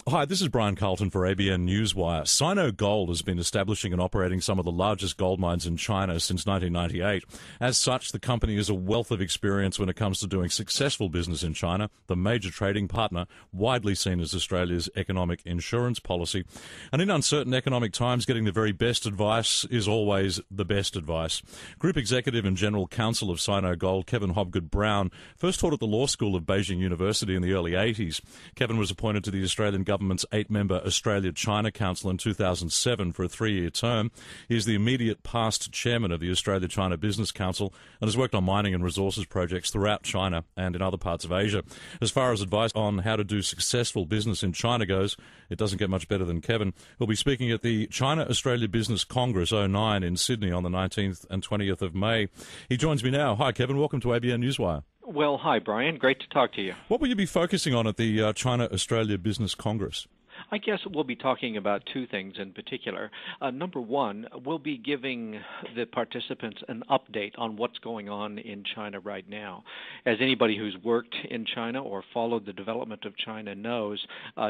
Hi, this is Brian Carlton for ABN Newswire. Sino Gold has been establishing and operating some of the largest gold mines in China since 1998. As such, the company has a wealth of experience when it comes to doing successful business in China, the major trading partner, widely seen as Australia's economic insurance policy. And in uncertain economic times, getting the very best advice is always the best advice. Group Executive and General Counsel of Sino Gold, Kevin Hobgood-Brown, first taught at the Law School of Beijing University in the early 80s. Kevin was appointed to the Australian government's 8-member Australia-China Council in 2007 for a 3-year term. He is the immediate past chairman of the Australia-China Business Council and has worked on mining and resources projects throughout China and in other parts of Asia. As far as advice on how to do successful business in China goes, it doesn't get much better than Kevin. He'll be speaking at the China-Australia Business Congress 09 in Sydney on the 19th and 20th of May. He joins me now. Hi, Kevin. Welcome to ABN Newswire. Well, hi, Brian. Great to talk to you. What will you be focusing on at the China-Australia Business Congress? I guess we'll be talking about two things in particular. Number one, we'll be giving the participants an update on what's going on in China right now. As anybody who's worked in China or followed the development of China knows,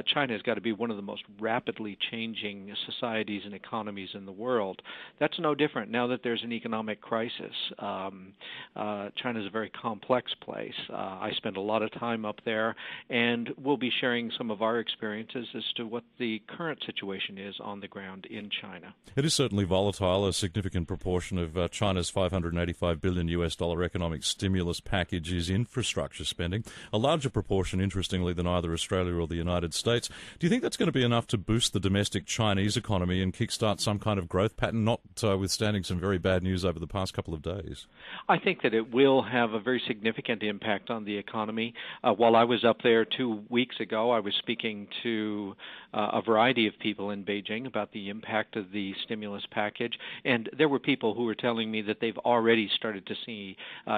China has got to be one of the most rapidly changing societies and economies in the world. That's no different now that there's an economic crisis. China is a very complex place. I spend a lot of time up there, and we'll be sharing some of our experiences as to what the current situation is on the ground in China. It is certainly volatile. A significant proportion of China's $585 billion economic stimulus package is infrastructure spending. A larger proportion, interestingly, than either Australia or the United States. Do you think that's going to be enough to boost the domestic Chinese economy and kickstart some kind of growth pattern, notwithstanding some very bad news over the past couple of days? I think that it will have a very significant impact on the economy. While I was up there 2 weeks ago, I was speaking to a variety of people in Beijing about the impact of the stimulus package, and there were people who were telling me that they've already started to see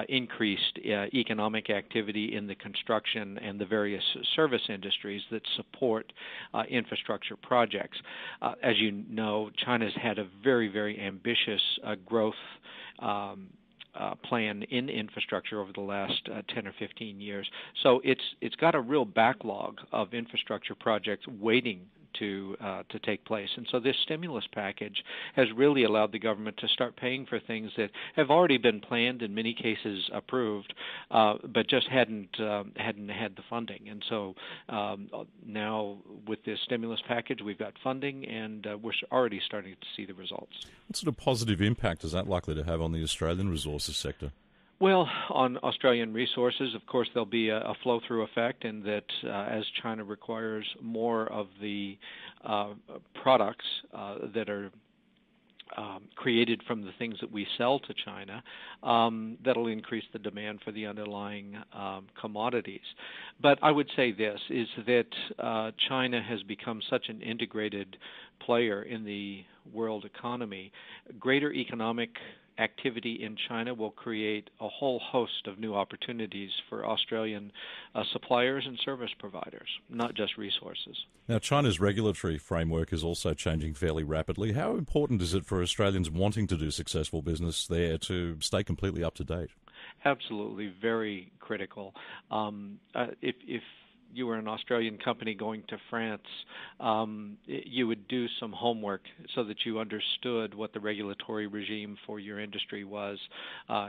increased economic activity in the construction and the various service industries that support infrastructure projects. As you know, China's had a very, very ambitious growth plan in infrastructure over the last 10 or 15 years. So it's got a real backlog of infrastructure projects waiting to take place. And so this stimulus package has really allowed the government to start paying for things that have already been planned, in many cases approved, but just hadn't had the funding. And so now with this stimulus package, we've got funding, and we're already starting to see the results. What sort of positive impact is that likely to have on the Australian resources sector? Well, on Australian resources, of course, there'll be a flow-through effect in that as China requires more of the products that are created from the things that we sell to China, that'll increase the demand for the underlying commodities. But I would say this, is that China has become such an integrated player in the world economy. Greater economic activity in China will create a whole host of new opportunities for Australian suppliers and service providers, not just resources. Now, China's regulatory framework is also changing fairly rapidly. How important is it for Australians wanting to do successful business there to stay completely up to date? Absolutely, very critical. If you were an Australian company going to France, you would do some homework so that you understood what the regulatory regime for your industry was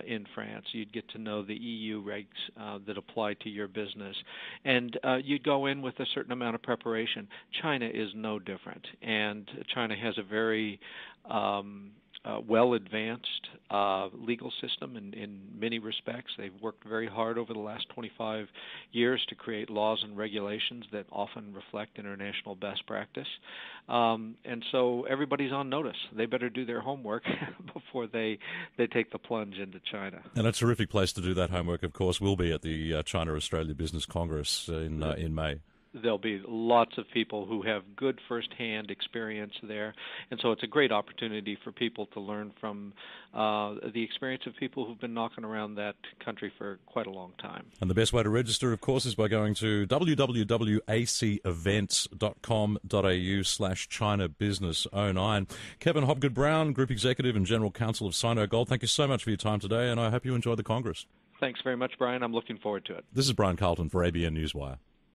in France. You'd get to know the EU regs that apply to your business. And you'd go in with a certain amount of preparation. China is no different. And China has a very well-advanced legal system in many respects. They've worked very hard over the last 25 years to create laws and regulations that often reflect international best practice. And so everybody's on notice. They better do their homework before they take the plunge into China. And a terrific place to do that homework, of course, will be at the China-Australia Business Congress in May. There'll be lots of people who have good first-hand experience there, and so it's a great opportunity for people to learn from the experience of people who've been knocking around that country for quite a long time. And the best way to register, of course, is by going to www.acevents.com.au/China Business 09. Kevin Hobgood-Brown, Group Executive and General Counsel of Sino Gold, thank you so much for your time today, and I hope you enjoy the Congress. Thanks very much, Brian. I'm looking forward to it. This is Brian Carlton for ABN Newswire.